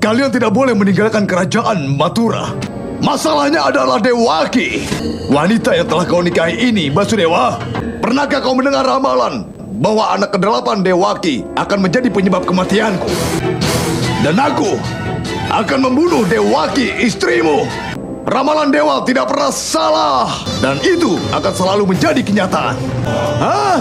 kalian tidak boleh meninggalkan kerajaan Mathura. Masalahnya adalah Dewaki. Wanita yang telah kau nikahi ini, Basudewa. Pernahkah kau mendengar ramalan bahwa anak ke-8 Dewaki akan menjadi penyebab kematianku? Dan aku akan membunuh Dewaki, istrimu. Ramalan dewa tidak pernah salah, dan itu akan selalu menjadi kenyataan. Hah?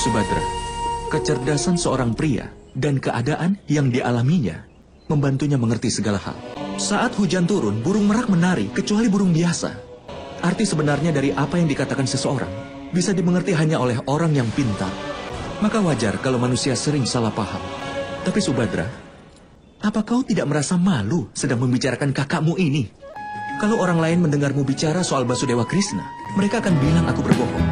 Subadra, kecerdasan seorang pria dan keadaan yang dialaminya membantunya mengerti segala hal. Saat hujan turun, burung merak menari kecuali burung biasa. Arti sebenarnya dari apa yang dikatakan seseorang bisa dimengerti hanya oleh orang yang pintar. Maka wajar kalau manusia sering salah paham. Tapi Subadra, apa kau tidak merasa malu sedang membicarakan kakakmu ini? Kalau orang lain mendengarmu bicara soal Basudewa Krishna, mereka akan bilang aku berbohong.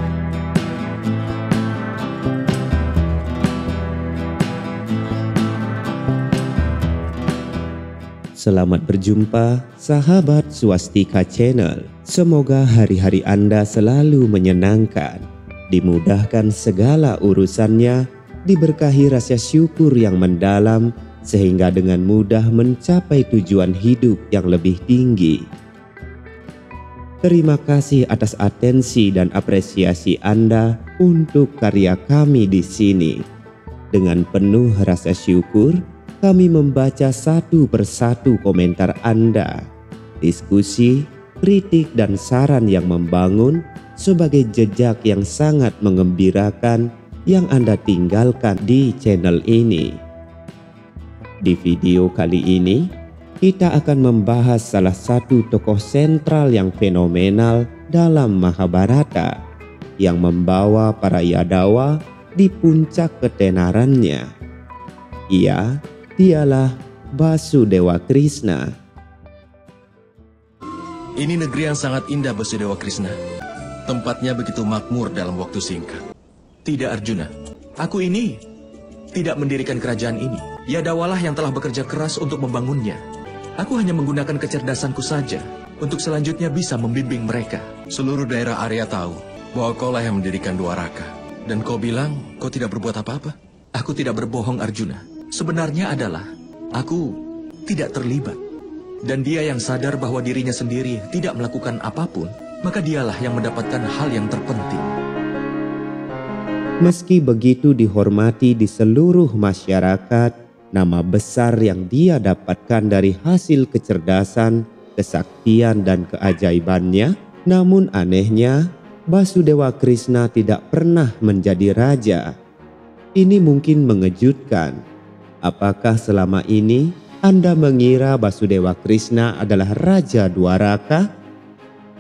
Selamat berjumpa, sahabat Swastika Channel. Semoga hari-hari Anda selalu menyenangkan, dimudahkan segala urusannya, diberkahi rasa syukur yang mendalam, sehingga dengan mudah mencapai tujuan hidup yang lebih tinggi. Terima kasih atas atensi dan apresiasi Anda untuk karya kami di sini. Dengan penuh rasa syukur, kami membaca satu persatu komentar Anda, diskusi, kritik, dan saran yang membangun sebagai jejak yang sangat mengembirakan yang Anda tinggalkan di channel ini. Di video kali ini, kita akan membahas salah satu tokoh sentral yang fenomenal dalam Mahabharata yang membawa para Yadawa di puncak ketenarannya. Dialah Basudewa Krishna. Ini negeri yang sangat indah, Basudewa Krishna. Tempatnya begitu makmur dalam waktu singkat. Tidak, Arjuna. Aku ini tidak mendirikan kerajaan ini. Yadawalah yang telah bekerja keras untuk membangunnya. Aku hanya menggunakan kecerdasanku saja untuk selanjutnya bisa membimbing mereka. Seluruh daerah Arya tahu bahwa kaulah yang mendirikan Dwaraka. Dan kau bilang kau tidak berbuat apa-apa. Aku tidak berbohong, Arjuna. Sebenarnya adalah aku tidak terlibat. Dan dia yang sadar bahwa dirinya sendiri tidak melakukan apapun, maka dialah yang mendapatkan hal yang terpenting. Meski begitu dihormati di seluruh masyarakat, nama besar yang dia dapatkan dari hasil kecerdasan, kesaktian, dan keajaibannya, namun anehnya Basudewa Krishna tidak pernah menjadi raja. Ini mungkin mengejutkan. Apakah selama ini Anda mengira Basudewa Krishna adalah Raja Dwaraka?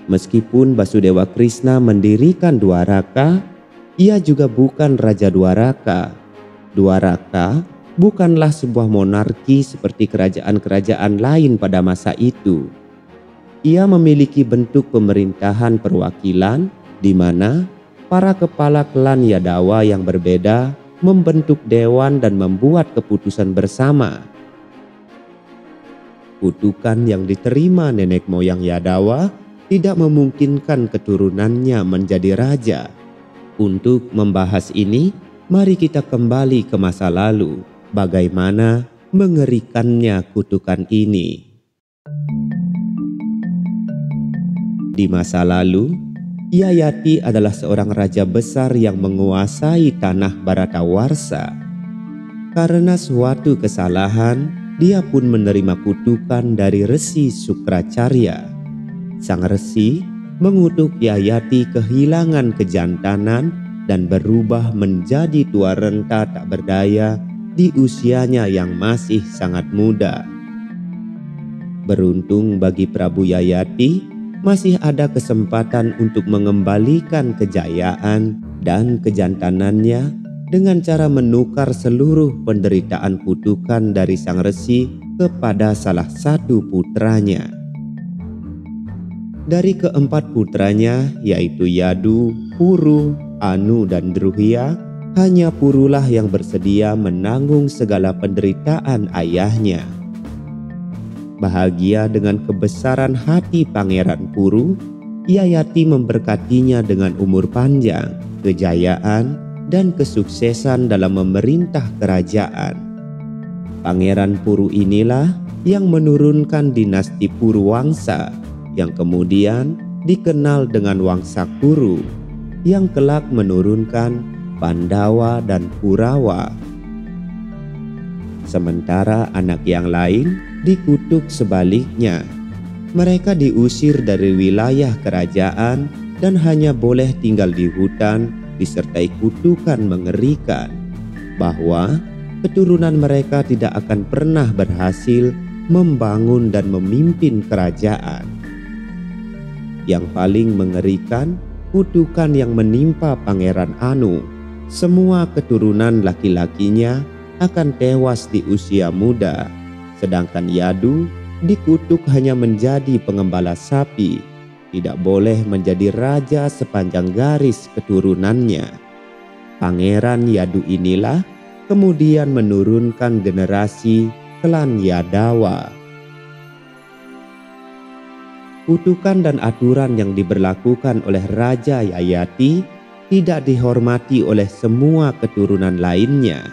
Meskipun Basudewa Krishna mendirikan Dwaraka, ia juga bukan Raja Dwaraka. Dwaraka bukanlah sebuah monarki seperti kerajaan-kerajaan lain pada masa itu. Ia memiliki bentuk pemerintahan perwakilan di mana para kepala klan Yadawa yang berbeda membentuk dewan dan membuat keputusan bersama. Kutukan yang diterima nenek moyang Yadawa tidak memungkinkan keturunannya menjadi raja. Untuk membahas ini, mari kita kembali ke masa lalu. Bagaimana mengerikannya kutukan ini. Di masa lalu, Yayati adalah seorang raja besar yang menguasai tanah Bharatawarsha. Karena suatu kesalahan, dia pun menerima kutukan dari Resi Sukracarya. Sang resi mengutuk Yayati kehilangan kejantanan dan berubah menjadi tua renta tak berdaya di usianya yang masih sangat muda. Beruntung bagi Prabu Yayati, masih ada kesempatan untuk mengembalikan kejayaan dan kejantanannya dengan cara menukar seluruh penderitaan kutukan dari sang resi kepada salah satu putranya. Dari keempat putranya, yaitu Yadu, Puru, Anu, dan Druhya, hanya Purulah yang bersedia menanggung segala penderitaan ayahnya. Bahagia dengan kebesaran hati Pangeran Puru, Yayati memberkatinya dengan umur panjang, kejayaan, dan kesuksesan dalam memerintah kerajaan. Pangeran Puru inilah yang menurunkan dinasti Puruwangsa yang kemudian dikenal dengan Wangsa Kuru, yang kelak menurunkan Pandawa dan Kurawa. Sementara anak yang lain dikutuk sebaliknya. Mereka diusir dari wilayah kerajaan dan hanya boleh tinggal di hutan disertai kutukan mengerikan bahwa keturunan mereka tidak akan pernah berhasil membangun dan memimpin kerajaan. Yang paling mengerikan, kutukan yang menimpa Pangeran Anu. Semua keturunan laki-lakinya akan tewas di usia muda, sedangkan Yadu dikutuk hanya menjadi pengembala sapi, tidak boleh menjadi raja sepanjang garis keturunannya. Pangeran Yadu inilah kemudian menurunkan generasi klan Yadawa. Kutukan dan aturan yang diberlakukan oleh Raja Yayati tidak dihormati oleh semua keturunan lainnya.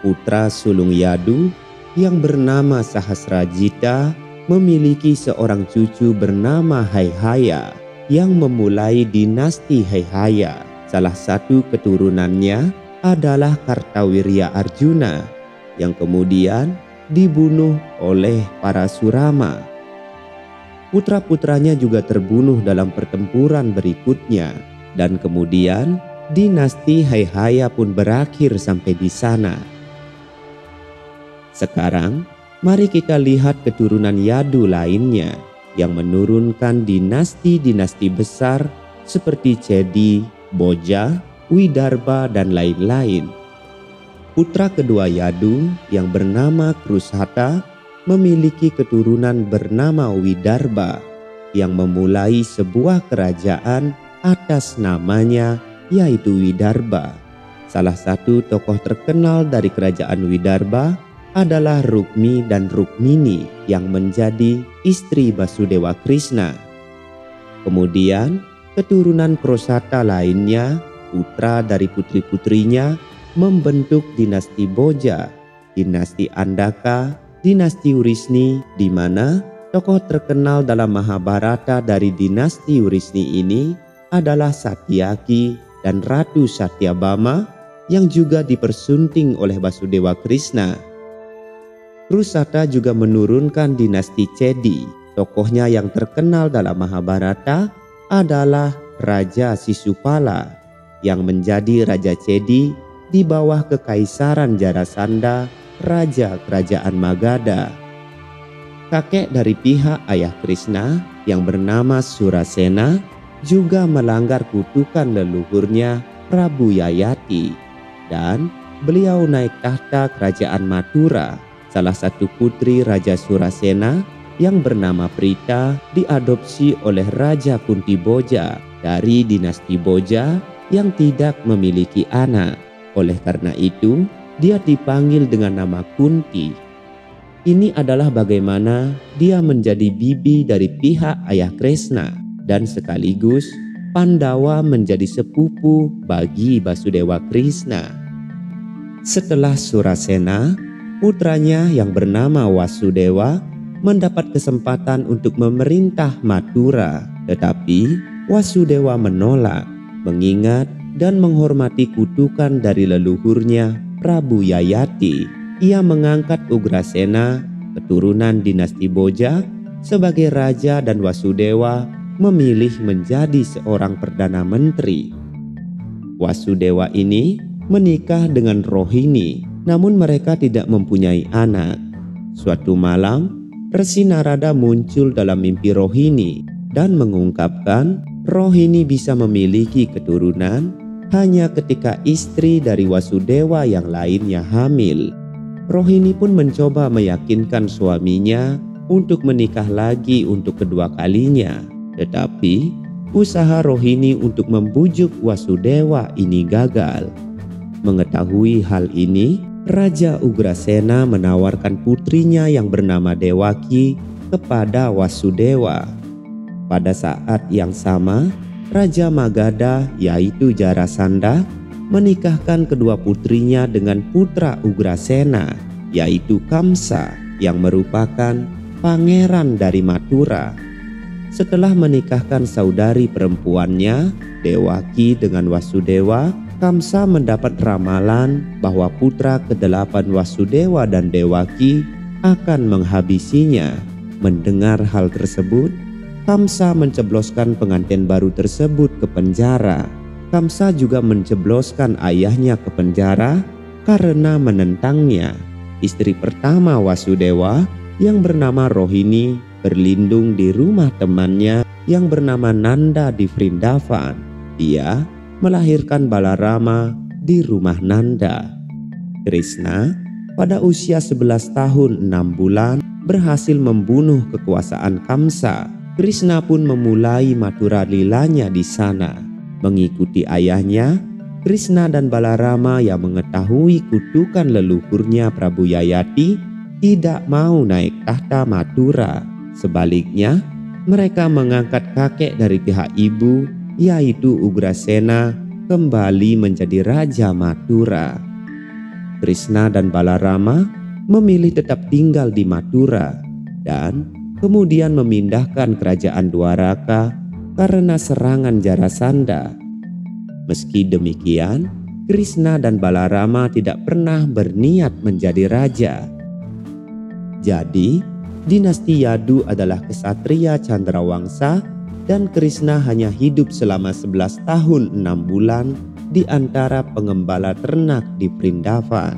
Putra sulung Yadu yang bernama Sahasrajita memiliki seorang cucu bernama Haihaya yang memulai dinasti Haihaya. Salah satu keturunannya adalah Kartawirya Arjuna yang kemudian dibunuh oleh Parasurama. Putra-putranya juga terbunuh dalam pertempuran berikutnya, dan kemudian dinasti Haihaya pun berakhir sampai di sana. Sekarang mari kita lihat keturunan Yadu lainnya yang menurunkan dinasti-dinasti besar seperti Cedi, Boja, Widarba, dan lain-lain. Putra kedua Yadu yang bernama Krushata memiliki keturunan bernama Widarba yang memulai sebuah kerajaan atas namanya, yaitu Widarba. Salah satu tokoh terkenal dari kerajaan Widarba adalah Rukmi dan Rukmini yang menjadi istri Basudewa Krishna. Kemudian keturunan Krosata lainnya, putra dari putri-putrinya, membentuk dinasti Boja, dinasti Andaka, dinasti Urisni, di mana tokoh terkenal dalam Mahabharata dari dinasti Urisni ini adalah Satyaki dan Ratu Satyabama yang juga dipersunting oleh Basudewa Krishna. Krusata juga menurunkan dinasti Cedi. Tokohnya yang terkenal dalam Mahabharata adalah Raja Sisupala yang menjadi Raja Cedi di bawah kekaisaran Jarasandha, Raja Kerajaan Magadha. Kakek dari pihak ayah Krishna yang bernama Surasena juga melanggar kutukan leluhurnya Prabu Yayati, dan beliau naik tahta kerajaan Mathura. Salah satu putri Raja Surasena yang bernama Prita diadopsi oleh Raja Kuntiboja dari dinasti Boja yang tidak memiliki anak. Oleh karena itu, dia dipanggil dengan nama Kunti. Ini adalah bagaimana dia menjadi bibi dari pihak ayah Krishna dan sekaligus Pandawa menjadi sepupu bagi Basudewa Krishna. Setelah Surasena, putranya yang bernama Wasudewa mendapat kesempatan untuk memerintah Mathura, tetapi Wasudewa menolak, mengingat dan menghormati kutukan dari leluhurnya Prabu Yayati. Ia mengangkat Ugrasena, keturunan dinasti Boja, sebagai raja dan Wasudewa memilih menjadi seorang perdana menteri. Wasudewa ini menikah dengan Rohini, namun mereka tidak mempunyai anak. Suatu malam, Resi Narada muncul dalam mimpi Rohini dan mengungkapkan Rohini bisa memiliki keturunan hanya ketika istri dari Wasudewa yang lainnya hamil. Rohini pun mencoba meyakinkan suaminya untuk menikah lagi untuk kedua kalinya. Tetapi usaha Rohini untuk membujuk Wasudewa ini gagal. Mengetahui hal ini, Raja Ugrasena menawarkan putrinya yang bernama Dewaki kepada Wasudewa. Pada saat yang sama, Raja Magadha yaitu Jarasandha menikahkan kedua putrinya dengan putra Ugrasena yaitu Kamsa yang merupakan pangeran dari Mathura. Setelah menikahkan saudari perempuannya, Dewaki dengan Wasudewa, Kamsa mendapat ramalan bahwa putra ke-8 Wasudewa dan Dewaki akan menghabisinya. Mendengar hal tersebut, Kamsa mencebloskan pengantin baru tersebut ke penjara. Kamsa juga mencebloskan ayahnya ke penjara karena menentangnya. Istri pertama Wasudewa yang bernama Rohini berlindung di rumah temannya yang bernama Nanda di Vrindavan. Dia melahirkan Balarama di rumah Nanda. Krishna pada usia 11 tahun 6 bulan berhasil membunuh kekuasaan Kamsa. Krishna pun memulai Mathura lilanya di sana. Mengikuti ayahnya, Krishna dan Balarama yang mengetahui kutukan leluhurnya Prabu Yayati tidak mau naik tahta Mathura. Sebaliknya, mereka mengangkat kakek dari pihak ibu yaitu Ugrasena kembali menjadi Raja Mathura. Krishna dan Balarama memilih tetap tinggal di Mathura dan kemudian memindahkan kerajaan Dwaraka karena serangan Jarasandha. Meski demikian, Krishna dan Balarama tidak pernah berniat menjadi raja. Jadi, dinasti Yadu adalah kesatria Chandrawangsa dan Krishna hanya hidup selama 11 tahun 6 bulan di antara pengembala ternak di Vrindavan.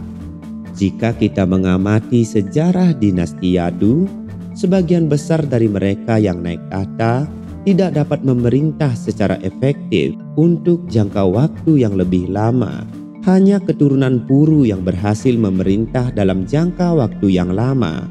Jika kita mengamati sejarah dinasti Yadu, sebagian besar dari mereka yang naik tahta tidak dapat memerintah secara efektif untuk jangka waktu yang lebih lama. Hanya keturunan Puru yang berhasil memerintah dalam jangka waktu yang lama.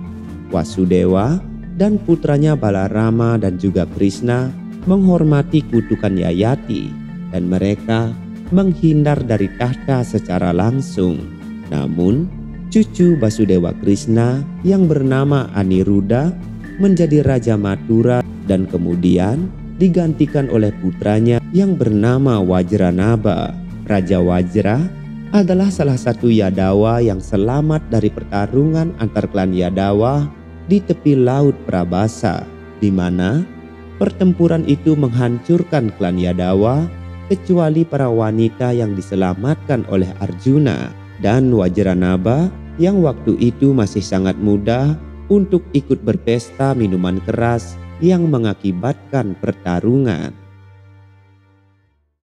Wasudewa dan putranya Balarama dan juga Krishna menghormati kutukan Yayati dan mereka menghindar dari tahta secara langsung. Namun, cucu Basudewa Krishna yang bernama Aniruddha menjadi Raja Mathura dan kemudian digantikan oleh putranya yang bernama Wajranaba. Raja Wajra adalah salah satu Yadawa yang selamat dari pertarungan antar klan Yadawa di tepi laut Prabhasa, di mana pertempuran itu menghancurkan klan Yadawa kecuali para wanita yang diselamatkan oleh Arjuna dan Wajranaba yang waktu itu masih sangat muda untuk ikut berpesta minuman keras yang mengakibatkan pertarungan.